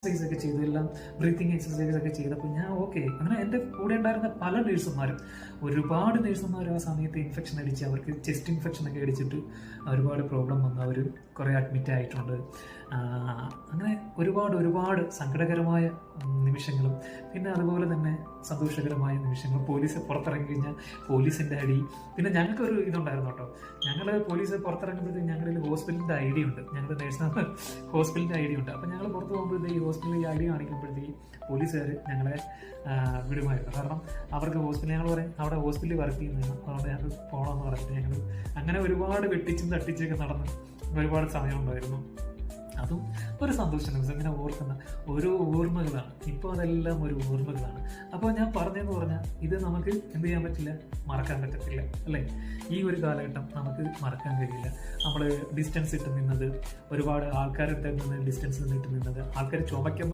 Exercise ഒക്കെ ചെയ്തു, എല്ലാം ബ്രീത്തിങ് എക്സസൈസ് ഒക്കെ ചെയ്തപ്പോൾ ഞാൻ ഓക്കെ. അങ്ങനെ എൻ്റെ കൂടെ ഉണ്ടായിരുന്ന പല നേഴ്സുമാരും, ഒരുപാട് നേഴ്സുമാർ ആ സമയത്ത് ഇൻഫെക്ഷൻ അടിച്ച്, അവർക്ക് ചെസ്റ്റ് ഇൻഫെക്ഷൻ ഒക്കെ അടിച്ചിട്ട് ഒരുപാട് പ്രോബ്ലം വന്നു, അവർ കുറേ അഡ്മിറ്റ് ആയിട്ടുണ്ട്. അങ്ങനെ ഒരുപാട് സങ്കടകരമായ നിമിഷങ്ങളും പിന്നെ അതുപോലെ തന്നെ സന്തോഷകരമായ നിമിഷങ്ങളും. പോലീസ് പുറത്തിറങ്ങി കഴിഞ്ഞാൽ പോലീസിൻ്റെ അടി. പിന്നെ ഞങ്ങൾക്കൊരു ഇതുണ്ടായിരുന്നു കേട്ടോ, ഞങ്ങൾ പോലീസ് പുറത്തിറങ്ങുമ്പോഴത്തേക്ക് ഞങ്ങളുടെ ഹോസ്പിറ്റലിൻ്റെ ഐ ഡി ഉണ്ട്, ഞങ്ങളുടെ നേഴ്സിന് ഹോസ്പിറ്റലിൻ്റെ ഐ ഡി ഉണ്ട്. അപ്പോൾ ഞങ്ങൾ പുറത്ത് പോകുമ്പോഴത്തേക്ക് ഈ ഹോസ്പിറ്റലിൽ ഐ ഡി കാണിക്കുമ്പോഴത്തേക്ക് പോലീസുകാർ ഞങ്ങളെ വിടുമായിരുന്നു. കാരണം അവർക്ക് ഹോസ്പിറ്റലിൽ, ഞങ്ങൾ പറയും അവിടെ ഹോസ്പിറ്റലിൽ വർക്ക് ചെയ്യുന്നതാണ്, അതുകൊണ്ട് ഞങ്ങൾക്ക് പോകണമെന്ന് പറഞ്ഞിട്ട് ഞങ്ങൾ അങ്ങനെ ഒരുപാട് വെട്ടിച്ചും തട്ടിച്ചൊക്കെ നടന്ന് ഒരുപാട് സമയമുണ്ടായിരുന്നു. അതും ഒരു സന്തോഷമാണ്. ഇങ്ങനെ ഓർക്കുന്ന ഓരോ ഓർമ്മകളാണ്. ഇപ്പോൾ അതെല്ലാം ഒരു ഓർമ്മകളാണ്. അപ്പോൾ ഞാൻ പറഞ്ഞതെന്ന് പറഞ്ഞാൽ ഇത് നമുക്ക് എന്ത് ചെയ്യാൻ പറ്റില്ല, മറക്കാൻ പറ്റത്തില്ല അല്ലേ? ഈ ഒരു കാലഘട്ടം നമുക്ക് മറക്കാൻ കഴിയില്ല. നമ്മൾ ഡിസ്റ്റൻസ് ഇട്ട് നിന്നത്, ഒരുപാട് ആൾക്കാരുടെ നിന്ന് ഡിസ്റ്റൻസ് ഇട്ട് നിന്നത്, ആൾക്കാർ ചുമയ്ക്കുമ്പോൾ